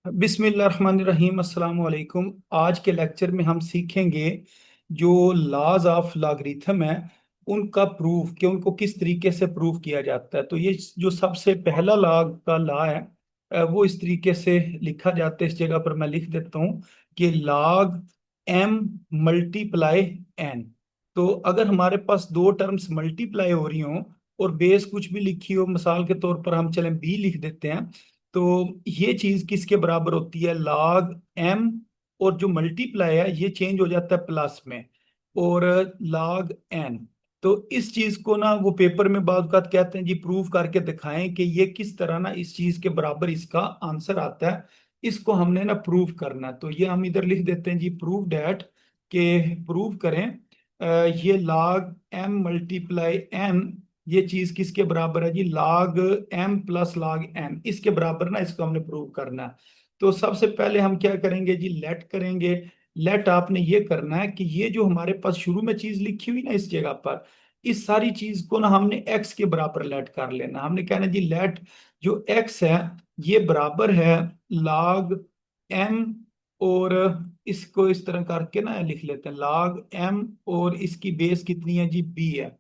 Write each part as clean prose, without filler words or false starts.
बिस्मिल्लाहिर्रहमानिर्रहीम अस्सलाम वालेकुम। आज के लेक्चर में हम सीखेंगे जो लॉज ऑफ लॉगरिथम है उनका प्रूफ कि उनको किस तरीके से प्रूफ किया जाता है। तो ये जो सबसे पहला लॉग का लॉ है वो इस तरीके से लिखा जाता है। इस जगह पर मैं लिख देता हूँ कि लॉग एम मल्टीप्लाई एन। तो अगर हमारे पास दो टर्म्स मल्टीप्लाई हो रही हों और बेस कुछ भी लिखी हो, मिसाल के तौर पर हम चलें बी लिख देते हैं, तो ये चीज किसके बराबर होती है? लॉग एम, और जो मल्टीप्लाई है ये चेंज हो जाता है प्लस में, और लॉग एन। तो इस चीज को ना वो पेपर में बाद बात कहते हैं जी प्रूव करके दिखाएं कि ये किस तरह ना इस चीज के बराबर इसका आंसर आता है। इसको हमने ना प्रूव करना है। तो ये हम इधर लिख देते हैं जी प्रूव डैट, के प्रूव करें ये लॉग एम मल्टीप्लाई एन, ये चीज किसके बराबर है जी? log m plus log n, इसके बराबर ना इसको हमने प्रूव करना है। तो सबसे पहले हम क्या करेंगे जी? लेट करेंगे। लेट आपने ये करना है कि ये जो हमारे पास शुरू में चीज लिखी हुई ना इस जगह पर, इस सारी चीज को ना हमने x के बराबर लेट कर लेना। हमने कहना जी लेट जो x है ये बराबर है log m, और इसको इस तरह करके ना लिख लेते हैं log m, और इसकी बेस कितनी है जी? b है।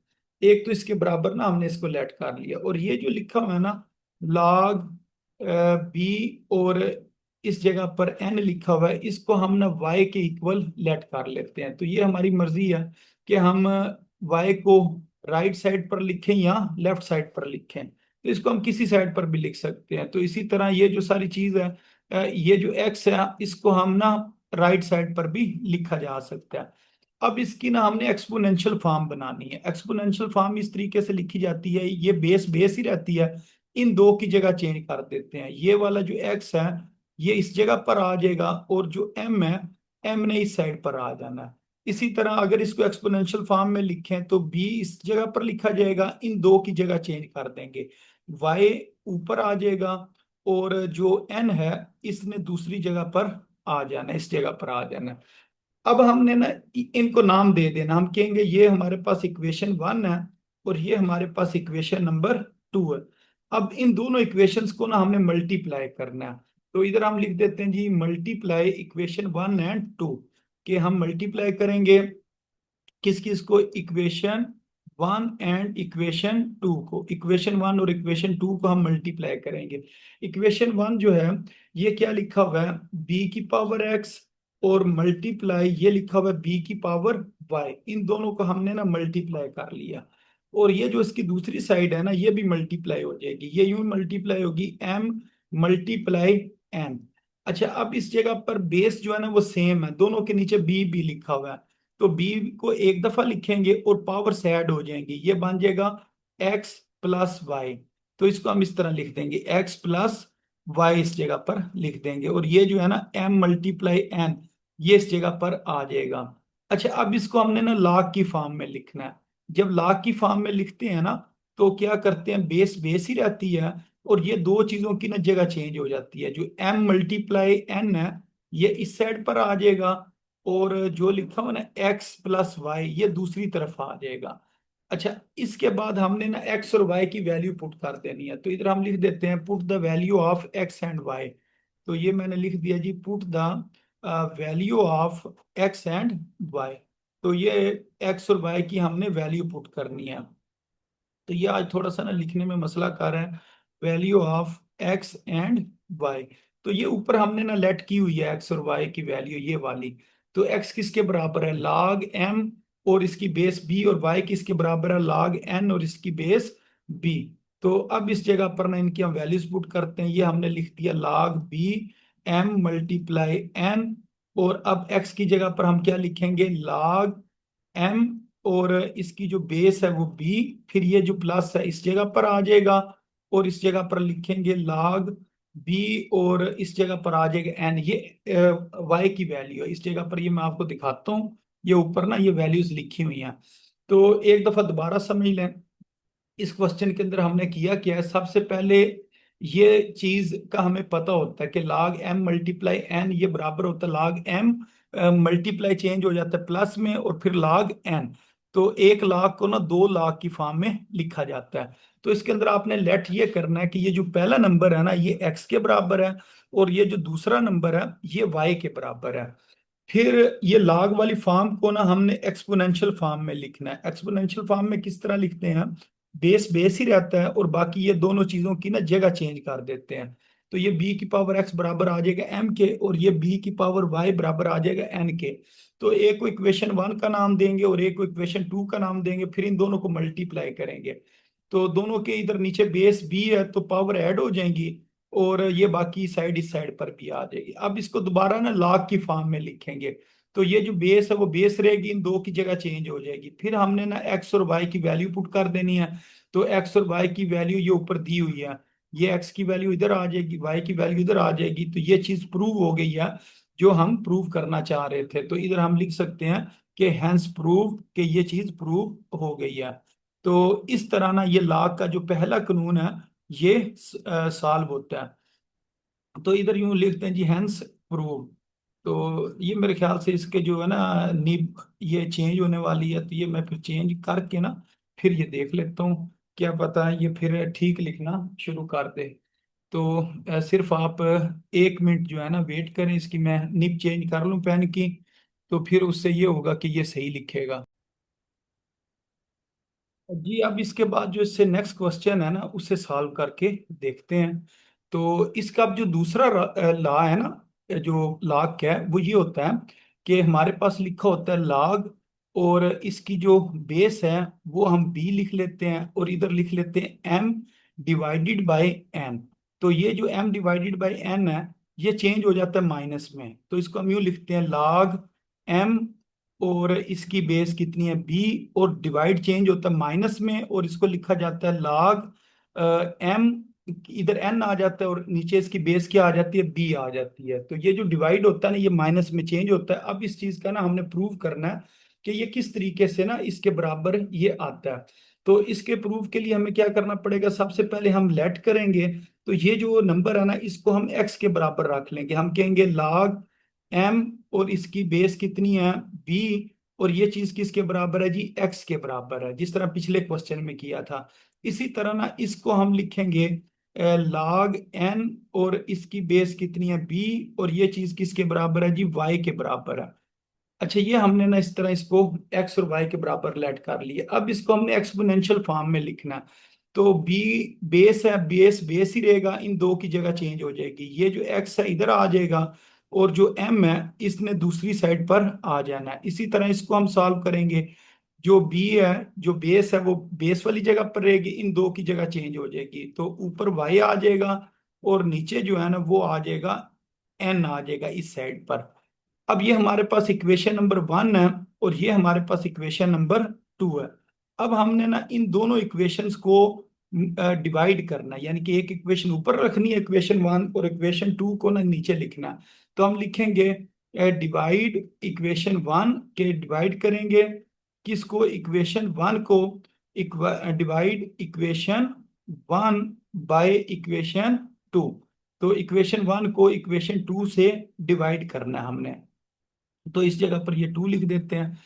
एक तो इसके बराबर ना हमने इसको लेट कर लिया, और ये जो लिखा हुआ है ना log बी, और इस जगह पर एन लिखा हुआ है, इसको हम ना y के इक्वल लेट कर लेते हैं। तो ये हमारी मर्जी है कि हम y को राइट साइड पर लिखें या लेफ्ट साइड पर लिखें। तो इसको हम किसी साइड पर भी लिख सकते हैं। तो इसी तरह ये जो सारी चीज है ये जो x है इसको हम ना राइट साइड पर भी लिखा जा सकता है। अब इसकी ना हमने एक्सपोनेंशियल फॉर्म बनानी है। एक्सपोनेंशियल फॉर्म इस तरीके से लिखी जाती है, ये बेस बेस ही रहती है, इन दो की जगह चेंज कर देते हैं। ये वाला जो एक्स है ये इस जगह पर आ जाएगा, और जो एम है एम ने इस साइड पर आ जाना है। इसी तरह अगर इसको एक्सपोनेंशियल फॉर्म में लिखें तो बी इस जगह पर लिखा जाएगा, इन दो की जगह चेंज कर देंगे, वाई ऊपर आ जाएगा, और जो एन है इसने दूसरी जगह पर आ जाना है, इस जगह पर आ जाना है। अब हमने ना इनको नाम दे देना। हम कहेंगे ये हमारे पास इक्वेशन वन है और ये हमारे पास इक्वेशन नंबर टू है। अब इन दोनों इक्वेशंस को ना हमने मल्टीप्लाई करना है। तो इधर हम लिख देते हैं जी multiply equation one and two, कि हम मल्टीप्लाई करेंगे किस किस को? Equation one and equation two को। इक्वेशन वन और इक्वेशन टू को हम मल्टीप्लाई करेंगे। इक्वेशन वन जो है ये क्या लिखा हुआ है? बी की पावर एक्स, और मल्टीप्लाई ये लिखा हुआ है बी की पावर वाई। इन दोनों को हमने ना मल्टीप्लाई कर लिया, और ये जो इसकी दूसरी साइड है ना ये भी मल्टीप्लाई हो जाएगी। ये यूं मल्टीप्लाई होगी एम मल्टीप्लाई एन। अच्छा, अब इस जगह पर बेस जो है ना वो सेम है, दोनों के नीचे बी भी लिखा हुआ है। तो बी को एक दफा लिखेंगे और पावर से ऐड हो जाएंगी, ये बन जाएगा एक्स प्लस वाई। तो इसको हम इस तरह लिख देंगे एक्स प्लस वाई, इस जगह पर लिख देंगे, और ये जो है ना एम मल्टीप्लाई एन, ये इस जगह पर आ जाएगा। अच्छा, अब इसको हमने ना log की फॉर्म में लिखना है। जब log की फॉर्म में लिखते हैं ना तो क्या करते हैं, बेस बेस ही रहती है, और ये दो चीजों की ना जगह चेंज हो जाती है। जो एम मल्टीप्लाई एन है ये इस साइड पर आ जाएगा, और जो लिखा हुआ ना एक्स प्लस वाई ये दूसरी तरफ आ जाएगा। अच्छा, इसके बाद हमने ना एक्स और वाई की वैल्यू पुट कर देनी है। तो इधर हम लिख देते हैं put the value of x and Y. तो ये मैंने लिख दिया जी put the value of x and Y. तो ये एक्स और वाई की हमने वैल्यू पुट करनी है। तो ये आज थोड़ा सा ना लिखने में मसला कर रहा है, value of x and Y. तो ये ऊपर हमने ना लेट की हुई है एक्स और वाई की वैल्यू ये वाली। तो एक्स किसके बराबर है? लॉग एम, और इसकी बेस बी, और वाई किसके बराबर है? लॉग एन और इसकी बेस बी। तो अब इस जगह पर ना इनकी हम वैल्यूज पुट करते हैं। ये हमने लिख दिया log B M multiply N, और अब एक्स की जगह पर हम क्या लिखेंगे? लॉग एम, और इसकी जो बेस है वो बी, फिर ये जो प्लस है इस जगह पर आ जाएगा, और इस जगह पर लिखेंगे log बी, और इस जगह पर आ जाएगा एन। ये वाई की वैल्यू है इस जगह पर, ये मैं आपको दिखाता हूँ। ये ऊपर ना ये वैल्यूज लिखी हुई हैं। तो एक दफा दोबारा समझ लें। इस क्वेश्चन के अंदर हमने किया क्या है? सबसे पहले ये चीज का हमें पता होता है कि log m मल्टीप्लाई एन ये बराबर होता है log m मल्टीप्लाई चेंज हो जाता है प्लस में, और फिर log n। तो 1 लाख को ना 2 लाख की फॉर्म में लिखा जाता है। तो इसके अंदर आपने लेट ये करना है कि ये जो पहला नंबर है ना ये एक्स के बराबर है, और ये जो दूसरा नंबर है ये वाई के बराबर है। फिर ये लॉग वाली फॉर्म को ना हमने एक्सपोनेंशियल फॉर्म में लिखना है। एक्सपोनेंशियल फॉर्म में किस तरह लिखते हैं, बेस बेस ही रहता है और बाकी ये दोनों चीजों की ना जगह चेंज कर देते हैं। तो ये बी की पावर एक्स बराबर आ जाएगा एम के, और ये बी की पावर वाई बराबर आ जाएगा एन के। तो एक को इक्वेशन 1 का नाम देंगे और एक को इक्वेशन 2 का नाम देंगे, फिर इन दोनों को मल्टीप्लाई करेंगे। तो दोनों के इधर नीचे बेस बी है तो पावर ऐड हो जाएंगी, और ये बाकी साइड इस साइड पर भी आ जाएगी। अब इसको दोबारा ना लॉग की फॉर्म में लिखेंगे। तो ये जो बेस है वो बेस रहेगी, इन दो की जगह चेंज हो जाएगी। फिर हमने ना एक्स और वाई की वैल्यू पुट कर देनी है। तो एक्स और वाई की वैल्यू ये ऊपर दी हुई है, ये एक्स की वैल्यू इधर आ जाएगी, वाई की वैल्यू इधर आ जाएगी। तो ये चीज प्रूव हो गई है जो हम प्रूव करना चाह रहे थे। तो इधर हम लिख सकते हैं कि हैंस प्रूव, कि ये चीज प्रूव हो गई है। तो इस तरह ना ये लॉग का जो पहला कानून है ये सॉल्व होता है। तो इधर यूं लिखते हैं जी हैंस प्रूव। तो ये मेरे ख्याल से इसके जो है ना निब ये चेंज होने वाली है, तो ये मैं फिर चेंज करके ना फिर ये देख लेता हूँ, क्या पता है ये फिर ठीक लिखना शुरू कर दे। तो सिर्फ आप 1 मिनट जो है ना वेट करें, इसकी मैं निब चेंज कर लूँ पेन की, तो फिर उससे ये होगा कि ये सही लिखेगा। जी अब इसके बाद जो इससे नेक्स्ट क्वेश्चन है ना उसे सॉल्व करके देखते हैं। तो इसका अब जो दूसरा लॉ है ना, जो लॉग क्या है वो ये होता है कि हमारे पास लिखा होता है लॉग, और इसकी जो बेस है वो हम बी लिख लेते हैं, और इधर लिख लेते हैं एम डिवाइडेड बाय एन। तो ये जो एम डिवाइडेड बाय एन है ये चेंज हो जाता है माइनस में, तो इसको हम यूँ लिखते हैं लॉग एम, और इसकी बेस कितनी है बी, और डिवाइड चेंज होता है माइनस में, और इसको लिखा जाता है लॉग एम। इधर एन आ जाता है और नीचे इसकी बेस क्या आ जाती है बी आ जाती है। तो ये जो डिवाइड होता है ना ये माइनस में चेंज होता है। अब इस चीज का ना हमने प्रूव करना है कि ये किस तरीके से ना इसके बराबर ये आता है। तो इसके प्रूफ के लिए हमें क्या करना पड़ेगा, सबसे पहले हम लेट करेंगे। तो ये जो नंबर है ना इसको हम एक्स के बराबर रख लेंगे, हम कहेंगे लॉग एम, और इसकी बेस कितनी है बी, और ये चीज किसके बराबर है जी एक्स के बराबर है, जिस तरह पिछले क्वेश्चन में किया था। इसी तरह ना इसको हम लिखेंगे लॉग एन, और इसकी बेस कितनी है बी, और ये चीज किसके बराबर है जी वाई के बराबर है। अच्छा ये हमने ना इस तरह इसको एक्स और वाई के बराबर लेट कर लिया। अब इसको हमने एक्सपोनेंशियल फॉर्म में लिखना है। तो बी बेस है, बेस बेस ही रहेगा, इन दो की जगह चेंज हो जाएगी। ये जो एक्स है इधर आ जाएगा, और जो एम है इसने दूसरी साइड पर आ जाना है। इसी तरह इसको हम सॉल्व करेंगे। जो बी है, जो बेस है वो बेस वाली जगह पर रहेगी, इन दो की जगह चेंज हो जाएगी। तो ऊपर वाई आ जाएगा, और नीचे जो है ना वो आ जाएगा एन आ जाएगा इस साइड पर। अब ये हमारे पास इक्वेशन नंबर 1 है, और ये हमारे पास इक्वेशन नंबर 2 है। अब हमने ना इन दोनों इक्वेशंस को डिवाइड करना है, यानी कि एक इक्वेशन ऊपर रखनी है इक्वेशन 1, और इक्वेशन 2 को ना नीचे लिखना है। तो हम लिखेंगे डिवाइड इक्वेशन 1 के डिवाइड करेंगे किसको, इक्वेशन 1 को, डिवाइड इक्वेशन 1 बाय इक्वेशन 2। तो इक्वेशन 1 को इक्वेशन 2 से डिवाइड करना है हमने, तो इस जगह पर ये 2 लिख देते हैं।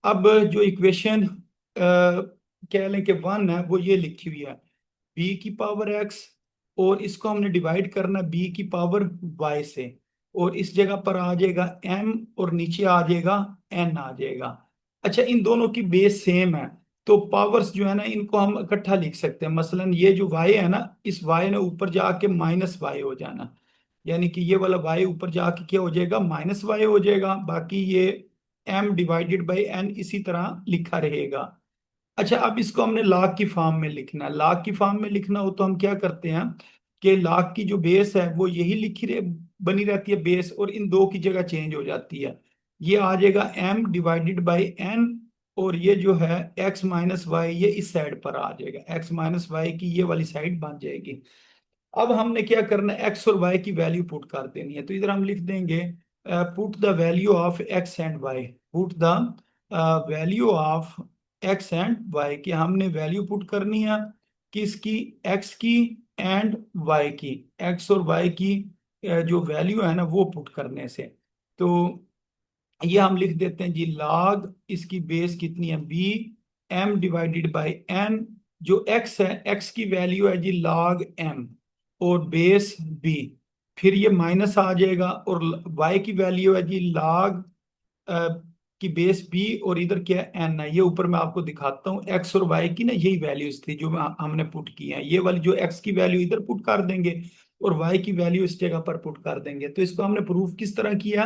अब जो इक्वेशन कह लें कि 1 है वो ये लिखी हुई है बी की पावर एक्स, और इसको हमने डिवाइड करना है बी की पावर वाई से, और इस जगह पर आ जाएगा एम, और नीचे आ जाएगा एन आ जाएगा। अच्छा इन दोनों की बेस सेम है, तो पावर्स जो है ना इनको हम इकट्ठा लिख सकते हैं। मसलन ये जो वाई है ना इस वाई ने ऊपर जाके माइनस वाई हो जाना, यानी कि ये वाला वाई ऊपर जाके क्या हो जाएगा माइनस वाई हो जाएगा। बाकी ये एम डिवाइडेड बाई एन इसी तरह लिखा रहेगा। अच्छा अब इसको हमने लाख की फॉर्म में लिखना है। लाख की फॉर्म में लिखना हो तो हम क्या करते हैं कि लाख की जो बेस है वो यही लिखी रहे, बनी रहती है बेस, और इन दो की जगह चेंज हो जाती है। ये आ जाएगा एम डिवाइडेड बाई एन, और ये जो है एक्स माइनस वाई ये इस साइड पर आ जाएगा, एक्स माइनस वाई की ये वाली साइड बन जाएगी। अब हमने क्या करना है एक्स और वाई की वैल्यू पुट कर देनी है। तो इधर हम लिख देंगे put the value of x and Y, put the value of x and Y, की हमने वैल्यू पुट करनी है किसकी, एक्स की एंड वाई की। एक्स और वाई की जो वैल्यू है ना वो पुट करने से, तो ये हम लिख देते हैं जी लॉग इसकी बेस कितनी है B, m divided by n, जो x है, x की वैल्यू है जी log m और बेस b, फिर ये माइनस आ जाएगा, और y की वैल्यू है जी log की बेस b, और इधर क्या है n है, ये ऊपर मैं आपको दिखाता हूँ। x और y की ना यही वैल्यूज थी जो हमने पुट की हैं, ये वाली जो x की वैल्यू इधर पुट कर देंगे और y की वैल्यू इस जगह पर पुट कर देंगे। तो इसको हमने प्रूफ किस तरह किया?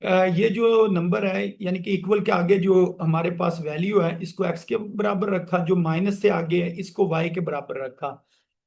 ये जो नंबर है यानी कि इक्वल के आगे जो हमारे पास वैल्यू है इसको x के बराबर रखा, जो माइनस से आगे है इसको y के बराबर रखा,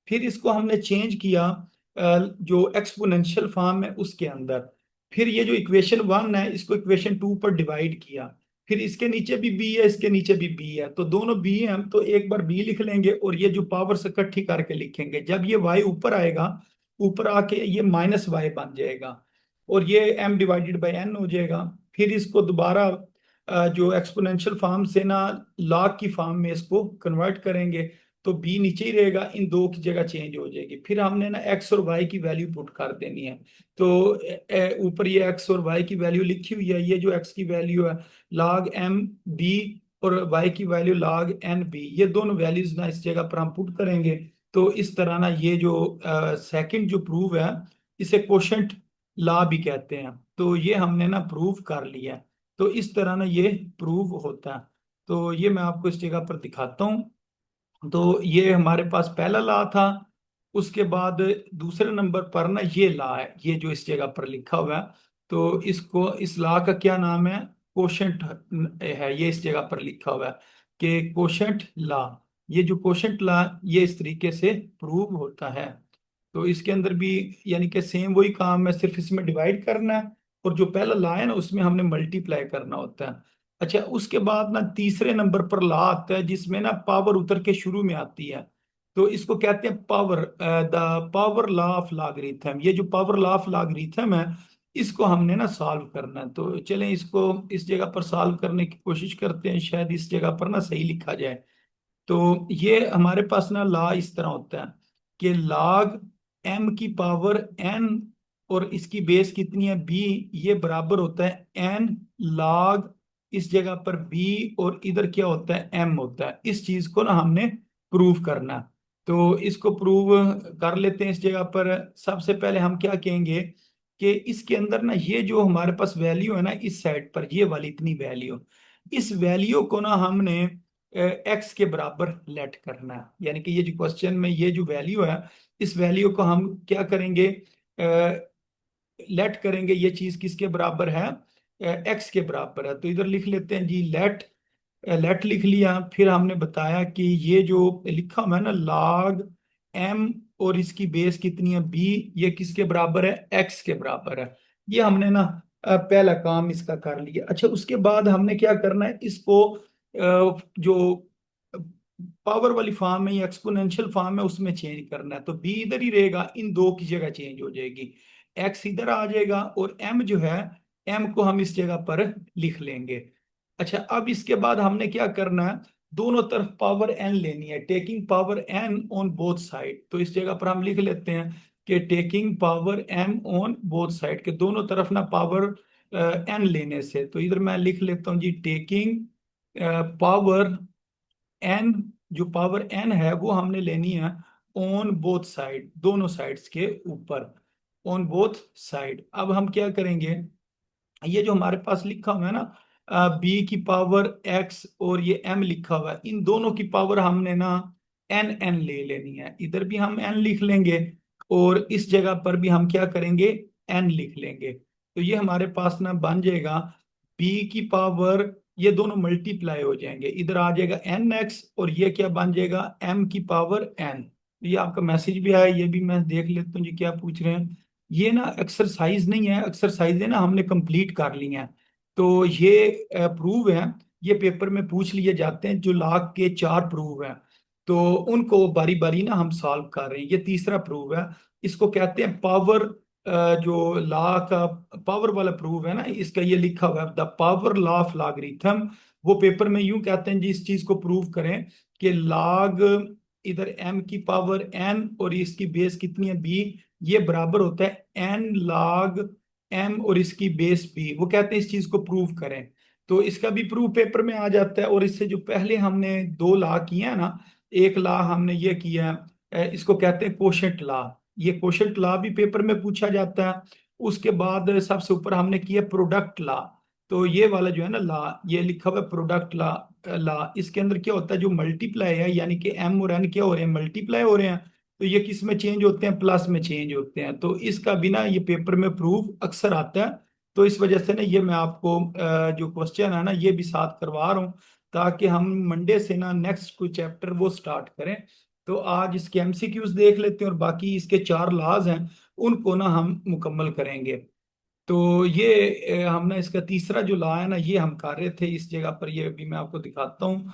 फिर इसको हमने चेंज किया जो एक्सपोनेंशियल फॉर्म है उसके अंदर, फिर ये जो इक्वेशन 1 है इसको इक्वेशन 2 पर डिवाइड किया, फिर इसके नीचे भी b है, इसके नीचे भी b है, तो दोनों b है, हम तो एक बार b लिख लेंगे और ये जो पावर से इकट्ठी करके लिखेंगे, जब ये y ऊपर आएगा, ऊपर आके ये माइनस y बन जाएगा और ये m डिवाइडेड बाई n हो जाएगा। फिर इसको दोबारा जो एक्सपोनेंशियल फॉर्म से ना लॉग की फॉर्म में इसको कन्वर्ट करेंगे, तो b नीचे ही रहेगा, इन दो की जगह चेंज हो जाएगी, फिर हमने ना x और y की वैल्यू पुट कर देनी है। तो ऊपर ये x और y की वैल्यू लिखी हुई है, ये जो x की वैल्यू है log m b और y की वैल्यू log n b, ये दोनों वैल्यूज ना इस जगह पर हम पुट करेंगे। तो इस तरह ना ये जो सेकंड जो प्रूव है इसे कोशेंट लॉ भी कहते हैं, तो ये हमने ना प्रूव कर लिया है। तो इस तरह ना ये प्रूव होता है। तो ये मैं आपको इस जगह पर दिखाता हूँ। तो ये हमारे पास पहला लॉ था, उसके बाद दूसरे नंबर पर ना ये लॉ है, ये जो इस जगह पर लिखा हुआ है, तो इसको इस लॉ का क्या नाम है? कोशेंट है, ये इस जगह पर लिखा हुआ है कि कोशेंट लॉ। ये जो कोशेंट लॉ ये इस तरीके से प्रूव होता है। तो इसके अंदर भी यानी कि सेम वही काम है, सिर्फ इसमें डिवाइड करना है और जो पहला लॉ है ना उसमें हमने मल्टीप्लाई करना होता है। अच्छा, उसके बाद ना तीसरे नंबर पर लॉ आता है जिसमें ना पावर उतर के शुरू में आती है, तो इसको कहते हैं power, the power law of logarithm. ये जो पावर लॉ ऑफ लॉगरिथम है इसको हमने ना सॉल्व करना है, तो चलें इसको इस जगह पर सॉल्व करने की कोशिश करते हैं, शायद इस जगह पर ना सही लिखा जाए। तो ये हमारे पास ना लॉ इस तरह होता है कि log m की पावर n और इसकी बेस कितनी है b, ये बराबर होता है n log इस जगह पर b, और इधर क्या होता है m होता है। इस चीज को ना हमने प्रूव करना है। तो इसको प्रूव कर लेते हैं। इस जगह पर सबसे पहले हम क्या कहेंगे कि इसके अंदर ना ये जो हमारे पास वैल्यू है ना इस साइड पर ये वाली इतनी वैल्यू, इस वैल्यू को ना हमने एक्स के बराबर लेट करना है, यानी कि ये जो क्वेश्चन में ये जो वैल्यू है इस वैल्यू को हम क्या करेंगे? लेट करेंगे, ये चीज किसके बराबर है? एक्स के बराबर है। तो इधर लिख लेते हैं जी लेट, लेट लिख लिया, फिर हमने बताया कि ये जो लिखा हुआ है ना log m और इसकी बेस कितनी है b, ये किसके बराबर है? x के बराबर है। ये हमने ना पहला काम इसका कर लिया। अच्छा, उसके बाद हमने क्या करना है, इसको जो पावर वाली फॉर्म है या एक्सपोनेंशियल फॉर्म है उसमें चेंज करना है, तो b इधर ही रहेगा, इन दो की जगह चेंज हो जाएगी, x इधर आ जाएगा और m जो है m को हम इस जगह पर लिख लेंगे। अच्छा, अब इसके बाद हमने क्या करना है, दोनों तरफ पावर n लेनी है, taking power n on both side. तो इस जगह पर हम लिख लेते हैं कि taking power n on both side, के दोनों तरफ ना पावर n लेने से, तो इधर मैं लिख लेता हूँ जी टेकिंग पावर n, जो पावर n है वो हमने लेनी है ऑन बोथ साइड, दोनों साइड्स के ऊपर, ऑन बोथ साइड। अब हम क्या करेंगे, ये जो हमारे पास लिखा हुआ है ना बी की पावर एक्स और ये m लिखा हुआ है, इन दोनों की पावर हमने ना n ले लेनी है, इधर भी हम n लिख लेंगे और इस जगह पर भी हम क्या करेंगे? n लिख लेंगे। तो ये हमारे पास ना बन जाएगा b की पावर, ये दोनों मल्टीप्लाई हो जाएंगे, इधर आ जाएगा nx और ये क्या बन जाएगा? m की पावर n। ये आपका मैसेज भी आया, ये भी मैं देख लेता हूँ जी क्या पूछ रहे हैं। ये ना एक्सरसाइज नहीं है, एक्सरसाइज है ना हमने कंप्लीट कर ली हैं, तो ये प्रूव है, ये पेपर में पूछ लिए जाते हैं, जो लॉ के 4 प्रूव हैं तो उनको बारी बारी ना हम सॉल्व कर रहे हैं। ये तीसरा प्रूव है, इसको कहते हैं पावर, जो लॉ का पावर वाला प्रूव है ना इसका, ये लिखा हुआ है the power law of logarithm. वो पेपर में यूं कहते हैं जी इस चीज को प्रूव करें कि लॉग इधर m की पावर n और इसकी बेस कितनी है b, ये बराबर होता है n log m और इसकी बेस b। वो कहते हैं इस चीज को प्रूव करें। तो इसका भी प्रूफ पेपर में आ जाता है। और इससे जो पहले हमने दो लॉ किए हैं ना, एक लॉ हमने ये किया है, इसको कहते हैं कोशेंट लॉ। ये कोशेंट लॉ भी पेपर में पूछा जाता है। उसके बाद सबसे ऊपर हमने किया प्रोडक्ट लॉ। तो ये वाला जो है ना लॉ, ये लिखा हुआ है प्रोडक्ट लॉ। लॉ इसके अंदर क्या होता है, जो मल्टीप्लाई है, यानी कि एम और एन क्या हो रहे हैं, मल्टीप्लाई हो रहे हैं। तो ये किस में चेंज होते हैं, प्लस में चेंज होते हैं। तो इसका भी ना ये पेपर में प्रूफ अक्सर आता है। तो इस वजह से ना ये मैं आपको जो क्वेश्चन है ना ये भी साथ करवा रहा हूँ, ताकि हम मंडे से ना नेक्स्ट कोई चैप्टर वो स्टार्ट करें। तो आज इसके एमसीक्यूज देख लेते हैं, और बाकी इसके चार लॉज हैं उनको ना हम मुकम्मल करेंगे। तो ये हमने इसका तीसरा जो लॉ है ना ये हम कर रहे थे इस जगह पर, ये भी मैं आपको दिखाता हूँ।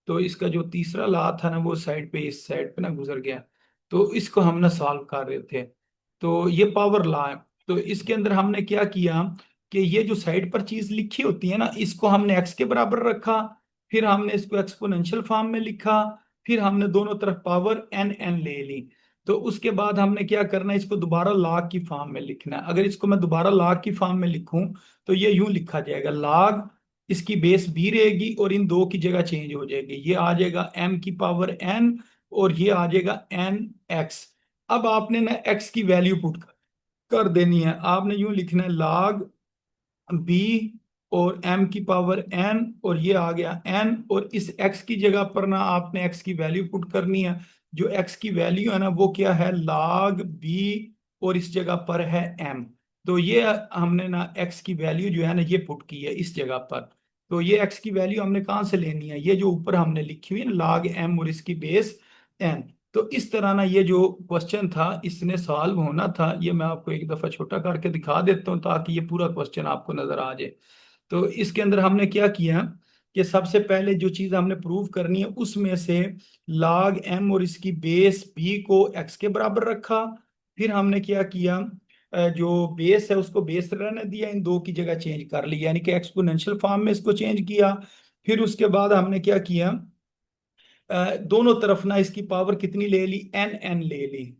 तो इसका जो तीसरा लॉ था ना वो साइड पे, इस साइड पे ना गुजर गया। तो इसको हम ना सॉल्व कर रहे थे। तो ये पावर लॉ है। तो इसके अंदर हमने क्या किया कि ये जो साइड पर चीज लिखी होती है ना इसको हमने एक्स के बराबर रखा, फिर हमने इसको एक्सपोनेंशियल फॉर्म में लिखा, फिर हमने दोनों तरफ पावर एन एन ले ली। तो उसके बाद हमने क्या करना है, इसको दोबारा log की फॉर्म में लिखना है। अगर इसको मैं दोबारा log की फॉर्म में लिखूं तो ये यूं लिखा जाएगा, log इसकी बेस b रहेगी और इन दो की जगह चेंज हो जाएगी, ये आ जाएगा m की पावर n और ये आ जाएगा n x। अब आपने ना x की वैल्यू पुट कर देनी है। आपने यूं लिखना है log बी और एम की पावर एन, और ये आ गया एन, और इस एक्स की जगह पर ना आपने एक्स की वैल्यू पुट करनी है। जो एक्स की वैल्यू है ना वो क्या है, log बी, और इस जगह पर है एम। तो ये हमने ना एक्स की वैल्यू जो है ना ये पुट की है इस जगह पर। तो ये एक्स की वैल्यू हमने कहाँ से लेनी है, ये जो ऊपर हमने लिखी हुई है ना log एम और इसकी बेस एन। तो इस तरह ना ये जो क्वेश्चन था इसने सॉल्व होना था। ये मैं आपको एक दफा छोटा करके दिखा देता हूँ ताकि ये पूरा क्वेश्चन आपको नजर आ जाए। तो इसके अंदर हमने क्या किया कि सबसे पहले जो चीज हमने प्रूव करनी है उसमें से log m और इसकी बेस b को x के बराबर रखा। फिर हमने क्या किया, जो बेस है उसको बेस रहने दिया, इन दो की जगह चेंज कर ली, यानी कि एक्सपोनेंशियल फॉर्म में इसको चेंज किया। फिर उसके बाद हमने क्या किया, दोनों तरफ ना इसकी पावर कितनी ले ली, एन एन ले ली।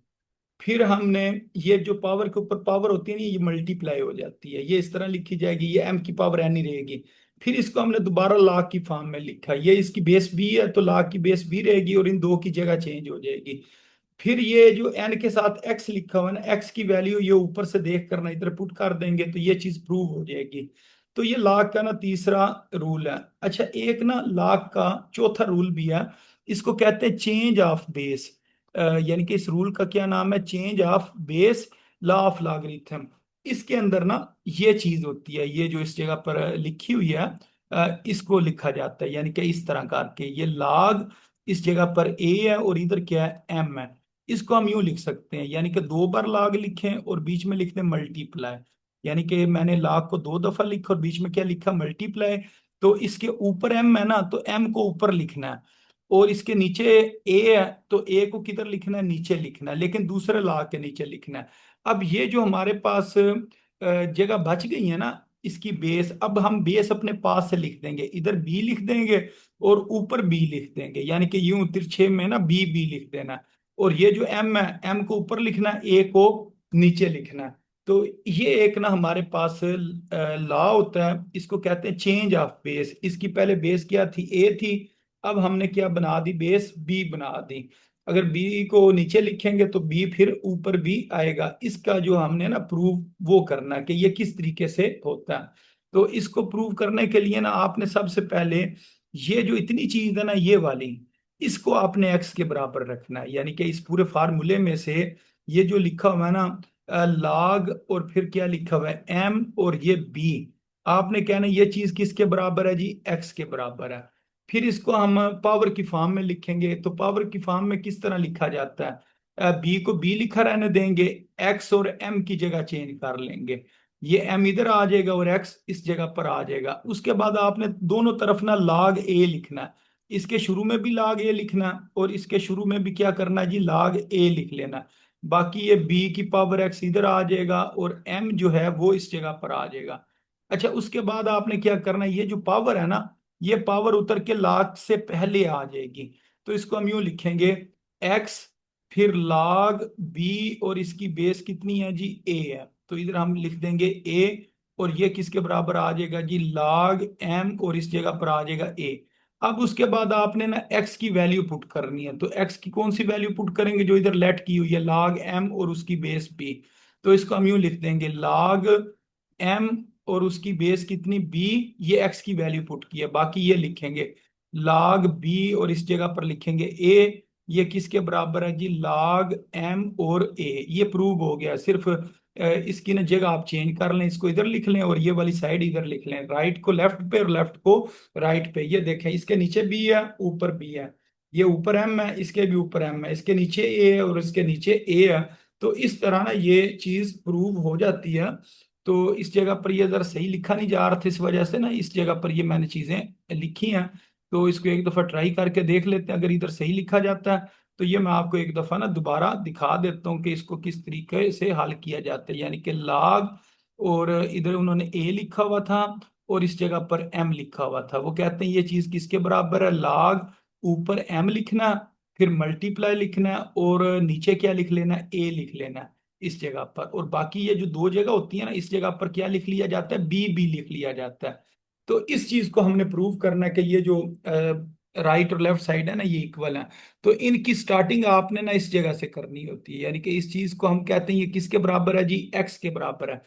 फिर हमने ये जो पावर के ऊपर पावर होती है ना ये मल्टीप्लाई हो जाती है, ये इस तरह लिखी जाएगी, ये m की पावर n ही रहेगी। फिर इसको हमने दोबारा log की फॉर्म में लिखा, ये इसकी बेस b है तो log की बेस b रहेगी और इन दो की जगह चेंज हो जाएगी। फिर ये जो n के साथ x लिखा हुआ है ना, x की वैल्यू ये ऊपर से देख कर ना इधर पुट कर देंगे तो ये चीज प्रूव हो जाएगी। तो ये log का ना तीसरा रूल है। अच्छा, एक ना log का चौथा रूल भी है, इसको कहते हैं चेंज ऑफ बेस। यानी कि इस रूल का क्या नाम है, change of base law of logarithm. इसके अंदर ना ये चीज होती है, ये जो इस जगह पर लिखी हुई है, इसको लिखा जाता है यानी कि इस तरह करके, ये log इस जगह पर a है और इधर क्या है, m है। इसको हम यूं लिख सकते हैं, यानी कि दो बार log लिखें और बीच में लिख दें मल्टीप्लाई। यानी कि मैंने log को दो दफा लिखा और बीच में क्या लिखा, मल्टीप्लाई। तो इसके ऊपर m है ना तो m को ऊपर लिखना है, और इसके नीचे ए है तो ए को किधर लिखना है, नीचे लिखना है, लेकिन दूसरे लॉ के नीचे लिखना है। अब ये जो हमारे पास जगह बच गई है ना इसकी बेस, अब हम बेस अपने पास से लिख देंगे, इधर बी लिख देंगे और ऊपर बी लिख देंगे, यानी कि यूं तिरछे में ना बी बी लिख देना। और ये जो एम है, एम को ऊपर लिखना है, ए को नीचे लिखना है। तो ये एक ना हमारे पास लॉ होता है, इसको कहते हैं चेंज ऑफ बेस। इसकी पहले बेस क्या थी, ए थी, अब हमने क्या बना दी, बेस बी बना दी। अगर बी को नीचे लिखेंगे तो बी फिर ऊपर भी आएगा। इसका जो हमने ना प्रूव वो करना कि ये किस तरीके से होता है। तो इसको प्रूव करने के लिए ना आपने सबसे पहले ये जो इतनी चीज है ना ये वाली, इसको आपने एक्स के बराबर रखना है। यानी कि इस पूरे फार्मूले में से ये जो लिखा हुआ है ना log, और फिर क्या लिखा हुआ है एम और ये बी, आपने कहना है ये चीज किसके बराबर है जी, एक्स के बराबर है। फिर इसको हम पावर की फॉर्म में लिखेंगे, तो पावर की फॉर्म में किस तरह लिखा जाता है, बी को बी लिखा रहने देंगे, एक्स और एम की जगह चेंज कर लेंगे, ये एम इधर आ जाएगा और एक्स इस जगह पर आ जाएगा। उसके बाद आपने दोनों तरफ ना log ए लिखना है, इसके शुरू में भी log ए लिखना है और इसके शुरू में भी क्या करना है जी, log ए लिख लेना है। बाकी ये बी की पावर एक्स इधर आ जाएगा और एम जो है वो इस जगह पर आ जाएगा। अच्छा, उसके बाद आपने क्या करना है, ये जो पावर है ना ये पावर उतर के log से पहले आ जाएगी। तो इसको हम यूं लिखेंगे, x फिर log b और इसकी बेस कितनी है जी, a है, तो इधर हम लिख देंगे a और ये किसके बराबर आ जाएगा जी, log m, और इस जगह पर आ जाएगा a। अब उसके बाद आपने ना x की वैल्यू पुट करनी है, तो x की कौन सी वैल्यू पुट करेंगे, जो इधर लेट की हुई है log m और उसकी बेस b। तो इसको हम यूं लिख देंगे, log m और उसकी बेस कितनी b, ये x की वैल्यू पुट की है। बाकी ये लिखेंगे log b और इस जगह पर लिखेंगे a, ये किसके बराबर है जी, log m और a। ये प्रूव हो गया। सिर्फ इसकी ना जगह आप चेंज कर लें, इसको इधर लिख लें और ये वाली साइड इधर लिख लें, राइट को लेफ्ट पे और लेफ्ट को राइट पे। ये देखें, इसके नीचे बी है, ऊपर बी है, ये ऊपर एम है, इसके भी ऊपर एम है, इसके नीचे ए है और इसके नीचे ए है। तो इस तरह ना ये चीज प्रूव हो जाती है। तो इस जगह पर ये जरा सही लिखा नहीं जा रहा था, इस वजह से ना इस जगह पर ये मैंने चीजें लिखी हैं। तो इसको एक दफा ट्राई करके देख लेते हैं, अगर इधर सही लिखा जाता है तो ये मैं आपको एक दफा ना दोबारा दिखा देता हूँ कि इसको किस तरीके से हल किया जाता है। यानी कि लाग, और इधर उन्होंने ए लिखा हुआ था और इस जगह पर एम लिखा हुआ था। वो कहते हैं ये चीज किसके बराबर है, लाग ऊपर एम लिखना, फिर मल्टीप्लाई लिखना है, और नीचे क्या लिख लेना है, ए लिख लेना है इस जगह पर। और बाकी ये जो दो जगह होती है ना, इस जगह पर क्या लिख लिया जाता है, बी बी लिख लिया जाता है। तो इस चीज को हमने प्रूव करना है कि ये जो राइट और लेफ्ट साइड है ना, ये इक्वल है। तो इनकी स्टार्टिंग आपने ना इस जगह से करनी होती है, यानी कि इस चीज को हम कहते हैं ये किसके बराबर है जी, एक्स के बराबर है।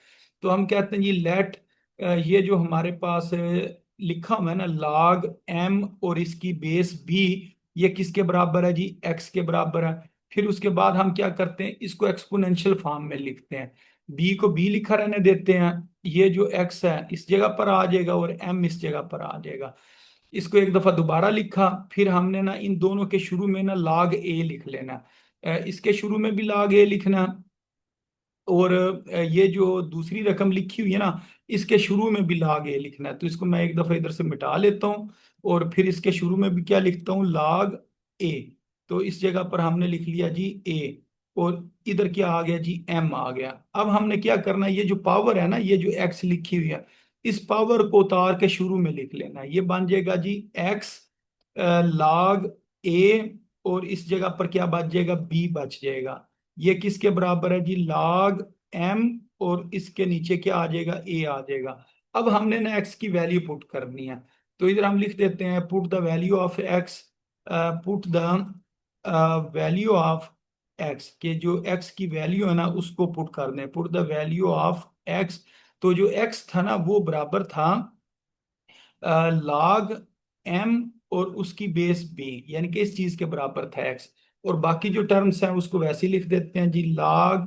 तो हम कहते हैं जी लेट, ये जो हमारे पास लिखा हुआ है ना log m और इसकी बेस b, ये किसके बराबर है जी, x के बराबर है। फिर उसके बाद हम क्या करते हैं, इसको एक्सपोनेंशियल फॉर्म में लिखते हैं, b को b लिखा रहने देते हैं, ये जो x है इस जगह पर आ जाएगा और m इस जगह पर आ जाएगा। इसको एक दफा दोबारा लिखा, फिर हमने ना इन दोनों के शुरू में ना log a लिख लेना, इसके शुरू में भी log a लिखना, और ये जो दूसरी रकम लिखी हुई है ना, इसके शुरू में भी log a लिखना है। तो इसको मैं एक दफा इधर से मिटा लेता हूँ, और फिर इसके शुरू में भी क्या लिखता हूँ, log a। तो इस जगह पर हमने लिख लिया जी a, और इधर क्या आ गया जी, m आ गया। अब हमने क्या करना है, ये जो पावर है ना, ये जो x लिखी हुई है, इस पावर को उतार के शुरू में लिख लेना है। ये बन जाएगा जी x log a, और इस जगह पर क्या बच जाएगा, b बच जाएगा। ये किसके बराबर है जी, log m, और इसके नीचे क्या आ जाएगा, a आ जाएगा। अब हमने ना x की वैल्यू पुट करनी है, तो इधर हम लिख देते हैं put the value of x, put the value of x, के जो x की वैल्यू है ना उसको पुट कर दें, put the value of x। तो जो x था ना वो बराबर था log m और उसकी बेस b, यानी कि इस चीज के बराबर था x। और बाकी जो टर्म्स हैं उसको वैसे ही लिख देते हैं जी, log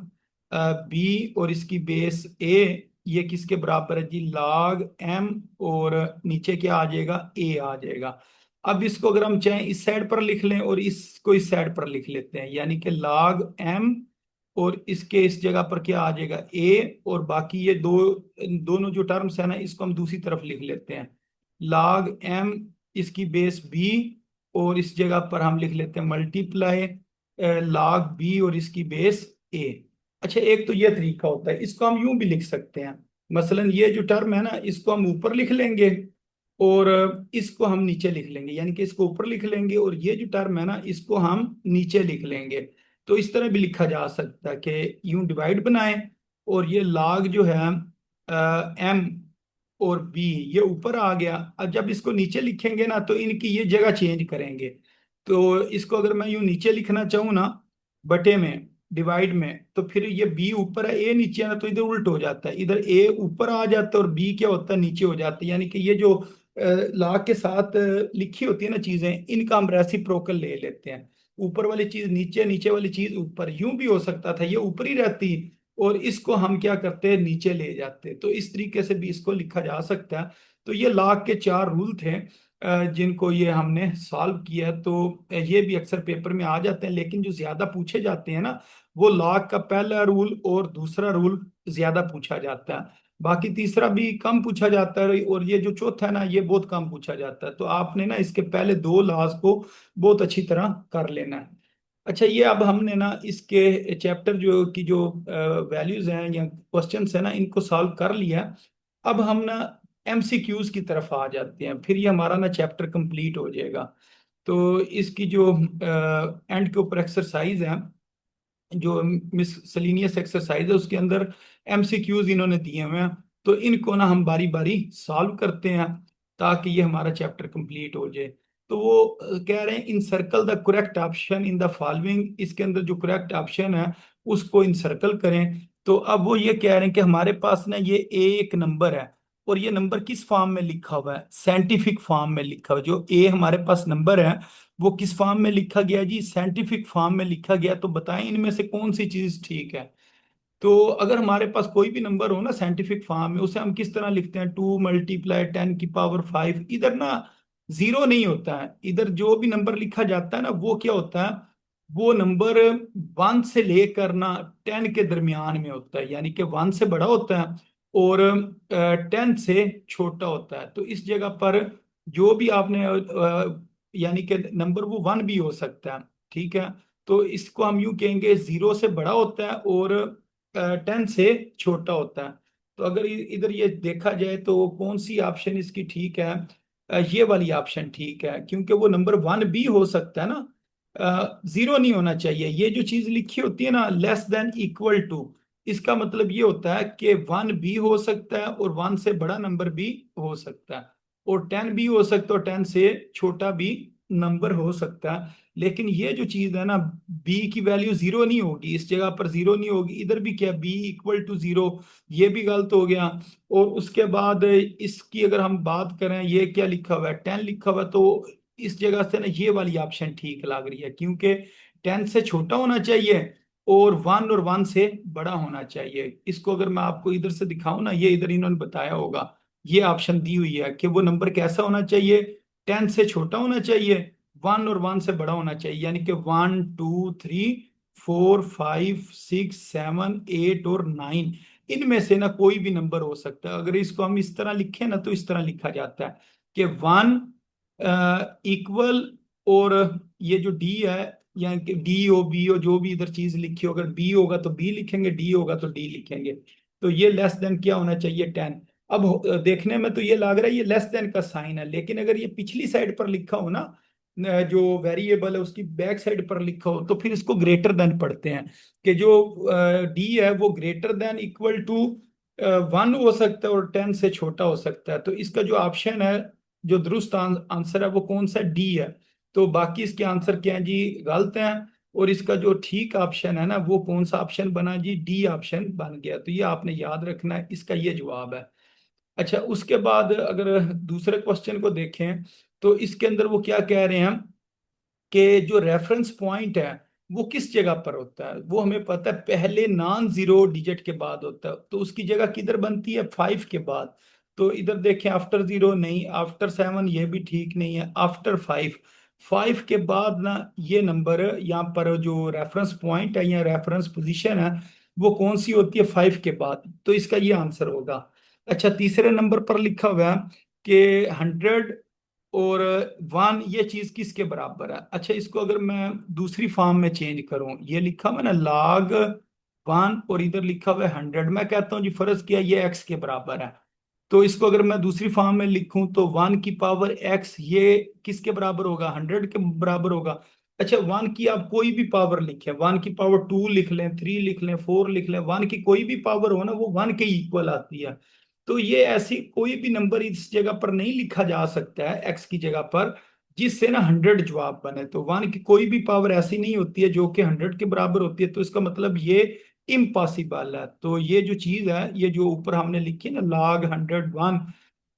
b और इसकी बेस a, ये किसके बराबर है जी, log m, और नीचे क्या आ जाएगा, a आ जाएगा। अब इसको अगर हम चाहें इस साइड पर लिख लें और इसको इस साइड पर लिख लेते हैं, यानी कि log m और इसके इस जगह पर क्या आ जाएगा, a, और बाकी ये दोनों जो टर्म्स है ना इसको हम दूसरी तरफ लिख लेते हैं, log m इसकी बेस b, और इस जगह पर हम लिख लेते हैं मल्टीप्लाई log b और इसकी बेस a। अच्छा, एक तो ये तरीका होता है, इसको हम यूं भी लिख सकते हैं, मसलन ये जो टर्म है ना इसको हम ऊपर लिख लेंगे और इसको हम नीचे लिख लेंगे, यानी कि इसको ऊपर लिख लेंगे और ये जो टर्म है ना इसको हम नीचे लिख लेंगे। तो इस तरह भी लिखा जा सकता है कि यूं डिवाइड बनाएं, और ये log जो है m और b, ये ऊपर आ गया। अब जब इसको नीचे लिखेंगे ना तो इनकी ये जगह चेंज करेंगे। तो इसको अगर मैं यूं नीचे लिखना चाहूँ ना, बटे में, डिवाइड में, तो फिर ये b ऊपर है, a नीचे है ना, तो इधर उल्ट हो जाता है, इधर a ऊपर आ जाता है और b क्या होता है, नीचे हो जाता है। यानी कि ये जो लॉग के साथ लिखी होती है ना चीजें, इनका हम रेसिप्रोकल ले लेते हैं, ऊपर वाली चीज नीचे, नीचे वाली चीज ऊपर। यूं भी हो सकता था ये ऊपर ही रहती और इसको हम क्या करते हैं, नीचे ले जाते। तो इस तरीके से भी इसको लिखा जा सकता है। तो ये लॉग के चार रूल थे जिनको ये हमने सॉल्व किया। तो ये भी अक्सर पेपर में आ जाते हैं, लेकिन जो ज्यादा पूछे जाते हैं ना, वो लॉग का पहला रूल और दूसरा रूल ज्यादा पूछा जाता है। बाकी तीसरा भी कम पूछा जाता है, और ये जो चौथा है ना ये बहुत कम पूछा जाता है। तो आपने ना इसके पहले दो लॉज को बहुत अच्छी तरह कर लेना है। अच्छा, ये अब हमने ना इसके चैप्टर जो की जो वैल्यूज हैं या क्वेश्चंस हैं ना इनको सॉल्व कर लिया। अब हम ना एमसीक्यूज की तरफ आ जाते हैं, फिर ये हमारा ना चैप्टर कंप्लीट हो जाएगा। तो इसकी जो एंड के ऊपर एक्सरसाइज है, जो मिससेलेनियस एक्सरसाइज है, उसके अंदर एमसीक्यूज इन्होंने दिए हुए हैं। तो इनको ना हम बारी बारी सॉल्व करते हैं ताकि ये हमारा चैप्टर कंप्लीट हो जाए। तो वो कह रहे हैं encircle the correct option in the following, इसके अंदर जो करेक्ट ऑप्शन है उसको इन सर्कल करें। तो अब वो ये कह रहे हैं कि हमारे पास ना ये एक नंबर है, और ये नंबर किस फॉर्म में लिखा हुआ है, साइंटिफिक फॉर्म में लिखा हुआ है। जो ए हमारे पास नंबर है वो किस फॉर्म में लिखा गया जी, साइंटिफिक फॉर्म में लिखा गया। तो बताएं इनमें से कौन सी चीज ठीक है। तो अगर हमारे पास कोई भी नंबर हो ना साइंटिफिक फॉर्म में, उसे हम किस तरह लिखते हैं, 2 × 10⁵ इधर ना जीरो नहीं होता है, इधर जो भी नंबर लिखा जाता है ना वो क्या होता है, वो नंबर 1 से लेकर ना 10 के दरमियान में होता है, यानी कि 1 से बड़ा होता है और 10 से छोटा होता है। तो इस जगह पर जो भी आपने यानी कि नंबर वो 1 भी हो सकता है, ठीक है। तो इसको हम यूं कहेंगे 0 से बड़ा होता है और 10 से छोटा होता है। तो अगर इधर ये देखा जाए तो कौन सी ऑप्शन इसकी ठीक है, ये वाली ऑप्शन ठीक है, क्योंकि वो नंबर 1 भी हो सकता है ना, 0 नहीं होना चाहिए। ये जो चीज लिखी होती है ना << इसका मतलब ये होता है कि 1 भी हो सकता है और 1 से बड़ा नंबर भी हो सकता है, और 10 भी हो सकता है और 10 से छोटा भी नंबर हो सकता है। लेकिन ये जो चीज है ना, बी की वैल्यू 0 नहीं होगी, इस जगह पर 0 नहीं होगी, इधर भी क्या b = 0, ये भी गलत हो गया। और उसके बाद इसकी अगर हम बात करें, ये क्या लिखा हुआ है, 10 लिखा हुआ है, तो इस जगह से ना ये वाली ऑप्शन ठीक लग रही है, क्योंकि 10 से छोटा होना चाहिए और 1 से बड़ा होना चाहिए। इसको अगर मैं आपको इधर से दिखाऊं ना, ये इधर इन्होंने बताया होगा, ये ऑप्शन दी हुई है कि वो नंबर कैसा होना चाहिए, 10 से छोटा होना चाहिए, 1 से बड़ा होना चाहिए, यानी कि 1 2 3 4 5 6 7 8 और 9, इनमें से ना कोई भी नंबर हो सकता है। अगर इसको हम इस तरह लिखें ना तो इस तरह लिखा जाता है कि 1 इक्वल, और ये जो डी है, या डी ओ बी ओ जो भी इधर चीज लिखी हो, अगर बी होगा तो बी लिखेंगे, डी होगा तो डी लिखेंगे। तो ये लेस देन क्या होना चाहिए, 10। अब देखने में तो ये लग रहा है ये लेस देन का साइन है, लेकिन अगर ये पिछली साइड पर लिखा हो ना, जो वेरिएबल है उसकी बैक साइड पर लिखा हो, तो फिर इसको ग्रेटर देन पढ़ते हैं कि जो डी है वो ग्रेटर देन इक्वल टू 1 हो सकता है और 10 से छोटा हो सकता है। तो इसका जो ऑप्शन है, जो दुरुस्त आंसर है वो कौन सा, डी है। तो बाकी इसके आंसर क्या है जी, गलत हैं। और इसका जो ठीक ऑप्शन है ना वो कौन सा ऑप्शन बना जी, डी ऑप्शन बन गया। तो ये आपने याद रखना है, इसका ये जवाब है। अच्छा, उसके बाद अगर दूसरे क्वेश्चन को देखें तो इसके अंदर वो क्या कह रहे हैं कि जो रेफरेंस पॉइंट है वो किस जगह पर होता है, वो हमें पता है पहले नॉन जीरो डिजिट के बाद होता है, तो उसकी जगह किधर बनती है, 5 के बाद। तो इधर देखें, आफ्टर 0 नहीं, आफ्टर 7 ये भी ठीक नहीं है, आफ्टर 5, 5 के बाद ना ये नंबर यहाँ पर जो रेफरेंस पॉइंट है या रेफरेंस पोजीशन है वो कौन सी होती है, 5 के बाद। तो इसका ये आंसर होगा। अच्छा, तीसरे नंबर पर लिखा हुआ है कि 100 और 1 ये चीज किसके बराबर है। अच्छा, इसको अगर मैं दूसरी फॉर्म में चेंज करूं, ये लिखा हुआ है ना log 1 और इधर लिखा हुआ है 100, मैं कहता हूं जी फर्ज किया ये x के बराबर है। तो इसको अगर मैं दूसरी फॉर्म में लिखूं तो 1 की पावर x ये किसके बराबर होगा, 100 के बराबर होगा। अच्छा, 1 की आप कोई भी पावर लिखें, 1 की पावर 2 लिख लें, 3 लिख लें, 4 लिख लें, 1 की कोई भी पावर हो ना वो 1 के इक्वल आती है। तो ये ऐसी कोई भी नंबर इस जगह पर नहीं लिखा जा सकता है एक्स की जगह पर जिससे ना 100 जवाब बने। तो 1 की कोई भी पावर ऐसी नहीं होती है जो कि 100 के बराबर होती है, तो इसका मतलब ये इम्पॉसिबल है। तो ये जो चीज है, ये जो ऊपर हमने लिखी है ना log 101,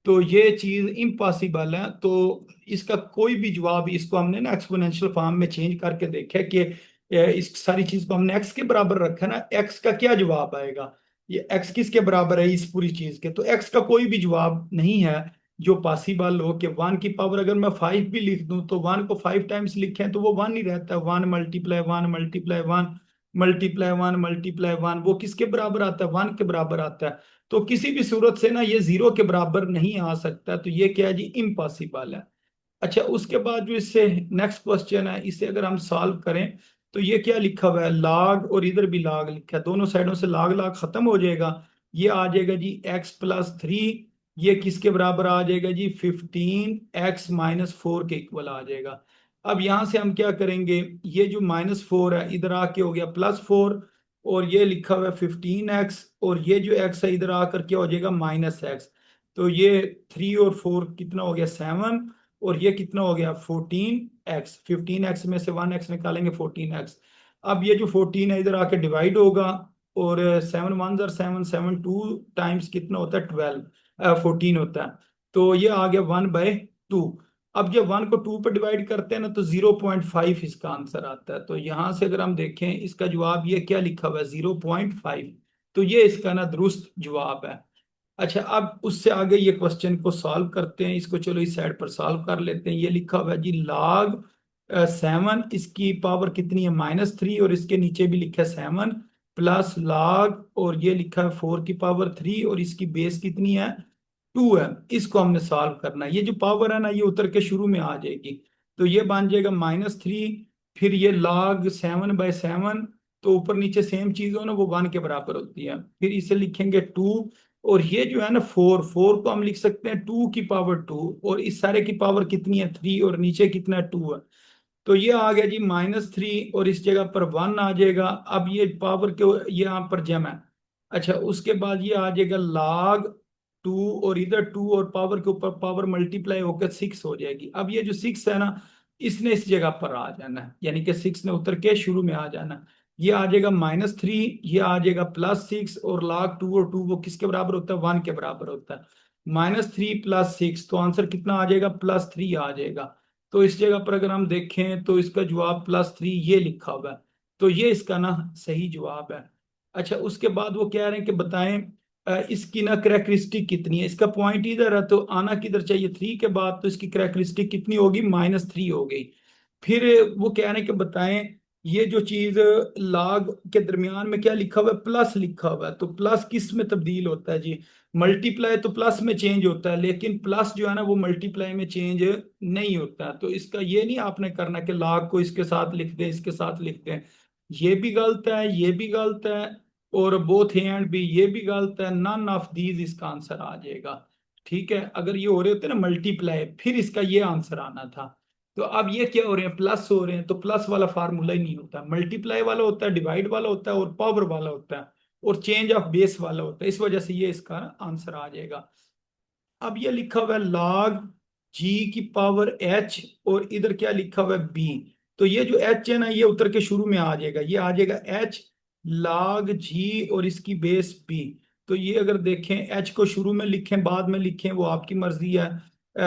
तो ये चीज इम्पॉसिबल है। तो इसका कोई भी जवाब, इसको हमने ना एक्सपोनेंशियल फॉर्म में चेंज करके देखा है कि इस सारी चीज को हमने एक्स के बराबर रखा ना, एक्स का क्या जवाब आएगा, ये एक्स किसके बराबर है इस पूरी चीज के। तो एक्स का कोई भी जवाब नहीं है जो पॉसिबल हो कि 1 की पावर अगर मैं 5 भी लिख दूं तो 1 को 5 टाइम्स लिखें तो वो 1 ही रहता है, 1 × 1 × 1 × 1 वो किसके बराबर आता है, 1 के बराबर आता है। तो किसी भी सूरत से ना ये 0 के बराबर नहीं आ सकता, तो ये क्या है जी, इम्पॉसिबल है। अच्छा, उसके बाद जो इससे नेक्स्ट क्वेश्चन है, इसे अगर हम सॉल्व करें तो ये क्या लिखा हुआ है, log और इधर भी log लिखा है, दोनों साइडों से log log खत्म हो जाएगा। ये आ जाएगा जी x + 3, ये किसके बराबर आ जाएगा जी, 15x - 4 के इक्वल आ जाएगा। अब यहां से हम क्या करेंगे, ये जो -4 है इधर आके हो गया +4, और ये लिखा हुआ है 15x, और ये जो x है इधर आकर क्या हो जाएगा -x। तो ये 3 और 4 कितना हो गया 7, और ये कितना हो गया 14x। 15x में से 1x निकालेंगे 14x। अब ये जो 14 है इधर आके डिवाइड होगा, और 7 1 7 7 2 टाइम्स कितना होता है 14 होता है। तो ये आ गया 1/2। अब जब 1 को 2 पर डिवाइड करते हैं ना, तो 0.5 इसका आंसर आता है। तो यहां से अगर हम देखें इसका जवाब ये क्या लिखा हुआ है 0.5। तो ये इसका ना दुरुस्त जवाब है। अच्छा, अब उससे आगे ये क्वेश्चन को सॉल्व करते हैं। इसको चलो इस साइड पर सॉल्व कर लेते हैं। ये लिखा हुआ है जी log 7, इसकी पावर कितनी है -3, और इसके नीचे भी लिखा है 7 प्लस log, और ये लिखा है 4 की पावर 3, और इसकी बेस कितनी है 2 है। इसको हमने सॉल्व करना है। ये जो पावर है ना ये उतर के शुरू में आ जाएगी। तो ये बन जाएगा -3, फिर ये log 7/7। तो ऊपर नीचे सेम चीज हो ना, वो 1 के बराबर होती है। फिर इसे लिखेंगे 2, और ये जो है ना 4 को हम लिख सकते हैं 2 की पावर 2, और इस सारे की पावर कितनी है 3, और नीचे कितना है 2 है। तो ये आ गया जी -3, और इस जगह पर 1 आ जाएगा। अब ये पावर के ये यहाँ पर जम है। अच्छा, उसके बाद ये आ जाएगा log 2, और इधर 2 और पावर के ऊपर पावर मल्टीप्लाई होकर 6 हो जाएगी। अब ये जो 6 है ना, इसने इस जगह पर आ जाना है, यानी कि 6 ने उतर के शुरू में आ जाना है। ये आ जाएगा -3, ये आ जाएगा +6, और log 2 और 2 वो किसके बराबर होता है 1 के बराबर होता है। -3 + 6, तो आंसर कितना आ जाएगा +3 आ जाएगा। तो इस जगह पर अगर हम देखें तो इसका जवाब +3 ये लिखा हुआ है। तो ये इसका ना सही जवाब है। अच्छा, उसके बाद वो कह रहे हैं कि बताएं इसकी ना करेक्टरिस्टिक कितनी है। इसका पॉइंट इधर है तो आना किधर चाहिए 3 के बाद, तो इसकी करेक्टरिस्टिक कितनी होगी -3 हो गई। फिर वो कह रहे हैं कि बताएं ये जो चीज लाग के दरमियान में क्या लिखा हुआ है प्लस लिखा हुआ है, तो प्लस किस में तब्दील होता है जी। मल्टीप्लाई तो प्लस में चेंज होता है, लेकिन प्लस जो है ना वो मल्टीप्लाई में चेंज नहीं होता। तो इसका ये नहीं आपने करना कि लाग को इसके साथ लिख दें इसके साथ लिख दें। ये भी गलत है, ये भी गलत है, और बोथ एंड भी ये भी गलत है। नन ऑफ दीज इसका आंसर आ जाएगा। ठीक है, अगर ये हो रहे होते ना मल्टीप्लाई, फिर इसका ये आंसर आना था। तो अब ये क्या हो रहे हैं प्लस हो रहे हैं, तो प्लस वाला फार्मूला ही नहीं होता, मल्टीप्लाई वाला होता है, डिवाइड वाला होता है, और पावर वाला होता है, और चेंज ऑफ बेस वाला होता है। इस वजह से ये इसका आंसर आ जाएगा। अब ये लिखा हुआ है log g की पावर h, और इधर क्या लिखा हुआ है b। तो ये जो h है ना ये उतर के शुरू में आ जाएगा, ये आ जाएगा h log g, और इसकी बेस b। तो ये अगर देखें h को शुरू में लिखें बाद में लिखें वो आपकी मर्जी है।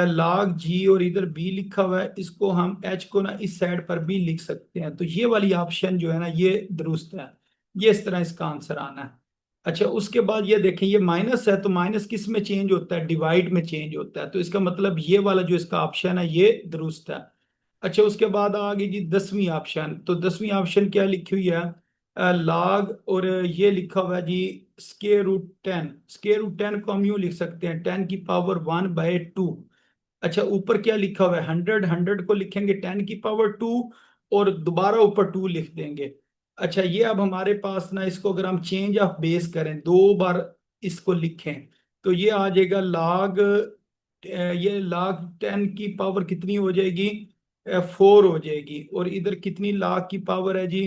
log g और इधर b लिखा हुआ है, इसको हम h को ना इस साइड पर भी लिख सकते हैं। तो ये वाली ऑप्शन जो है ना ये दुरुस्त है। ये इस तरह इसका आंसर आना है। अच्छा, उसके बाद ये देखें ये माइनस है, तो माइनस किस में चेंज होता है डिवाइड में चेंज होता है। तो इसका मतलब ये वाला जो इसका ऑप्शन है ये दुरुस्त है। अच्छा, उसके बाद आ गई जी 10वीं ऑप्शन। तो 10वीं ऑप्शन क्या लिखी हुई है लॉग, और ये लिखा हुआ है जी √10। √10 को हम यूं लिख सकते हैं 10 की पावर 1/2। अच्छा, ऊपर क्या लिखा हुआ है 100, 100 को लिखेंगे 10 की पावर 2, और दोबारा ऊपर 2 लिख देंगे। अच्छा, ये अब हमारे पास ना इसको अगर हम चेंज ऑफ बेस करें 2 बार इसको लिखें, तो ये आ जाएगा लॉग, ये log 10 की पावर कितनी हो जाएगी 4 हो जाएगी। और इधर कितनी log की पावर है जी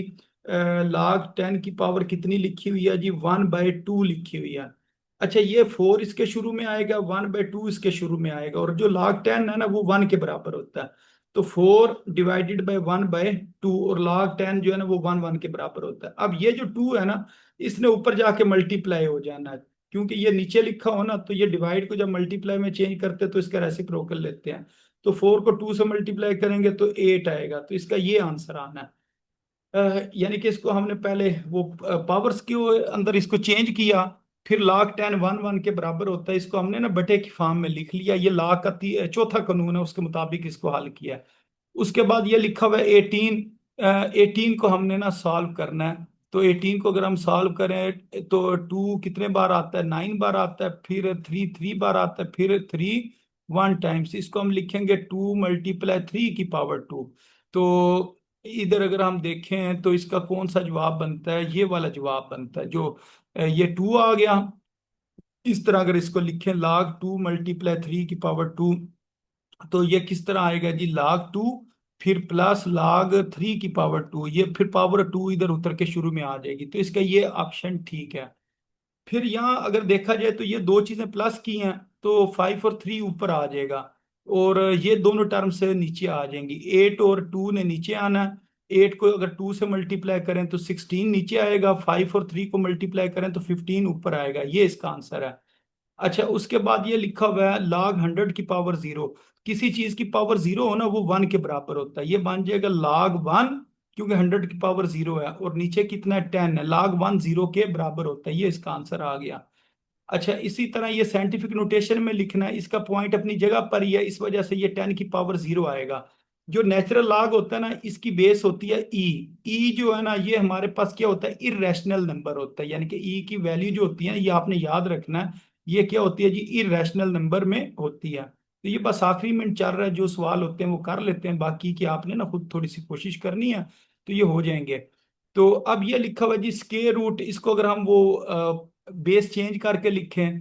log 10 की पावर कितनी लिखी हुई है जी 1/2 लिखी हुई है। अच्छा, ये 4 इसके शुरू में आएगा 1/2 इसके शुरू में आएगा, और जो log 10 है ना वो 1 के बराबर होता है। तो 4 ÷ 1/2, और log 10 जो है ना वो 1 के बराबर होता है। अब ये जो 2 है ना इसने ऊपर जाके मल्टीप्लाई हो जाना है, क्योंकि ये नीचे लिखा हो ना, तो ये डिवाइड को जब मल्टीप्लाई में चेंज करते हैं तो इसका रेसिप्रोकल लेते हैं। तो 4 को 2 से मल्टीप्लाई करेंगे तो 8 आएगा। तो इसका ये आंसर आना है। यानी कि इसको हमने पहले वो पावर्स के अंदर इसको चेंज किया, फिर log 10 1 के बराबर होता है, इसको हमने ना बटे की फॉर्म में लिख लिया। ये log का चौथा कानून है, उसके मुताबिक इसको हल किया। उसके बाद ये लिखा हुआ है 18। 18 को हमने ना सॉल्व करना है। तो 18 को अगर हम सॉल्व करें तो 2 कितने बार आता है 9 बार आता है, फिर 3 3 बार आता है, फिर 3 1 टाइम्स। इसको हम लिखेंगे 2 × 3 की पावर 2। तो इधर अगर हम देखें तो इसका कौन सा जवाब बनता है, ये वाला जवाब बनता है जो ये 2 आ गया। इस तरह अगर इसको लिखें log 2 × 3 की पावर 2, तो ये किस तरह आएगा जी log 2 फिर प्लस log 3 की पावर 2, ये फिर पावर 2 इधर उतर के शुरू में आ जाएगी, तो इसका ये ऑप्शन ठीक है। फिर यहाँ अगर देखा जाए तो ये दो चीजें प्लस की हैं, तो 5 और 3 ऊपर आ जाएगा, और ये दोनों टर्म से नीचे आ जाएंगी। 8 और 2 ने नीचे आना है। 8 को अगर 2 से मल्टीप्लाई करें तो 16 नीचे आएगा, 5 और 3 को मल्टीप्लाई करें तो 15 ऊपर आएगा, ये इसका आंसर है। अच्छा, उसके बाद ये लिखा हुआ है log 100 की पावर 0। किसी चीज की पावर 0 हो ना, वो 1 के बराबर होता है, ये बन जाएगा log 1, क्योंकि 100 की पावर 0 है, और नीचे कितना है, 10 है, log 1 0 के बराबर होता है, ये इसका आंसर आ गया। अच्छा, इसी तरह ये साइंटिफिक नोटेशन में लिखना है, इसका पॉइंट अपनी जगह पर ही है, इस वजह से ये 10 की पावर 0 आएगा। जो नेचुरल लॉग होता है ना, इसकी बेस होती है ई। ई जो है ना, ये हमारे पास क्या होता है, इरेशनल नंबर होता है, यानी कि ई की वैल्यू जो होती है ये आपने याद रखना है, ये क्या होती है जी, इरेशनल नंबर में होती है। तो ये बस आखिरी मिनट चल रहा है, जो सवाल होते हैं वो कर लेते हैं, बाकी की आपने ना खुद थोड़ी सी कोशिश करनी है, तो ये हो जाएंगे। तो अब ये लिखा हुआ है जी स्केयर रूट, इसको अगर हम वो बेस चेंज करके लिखें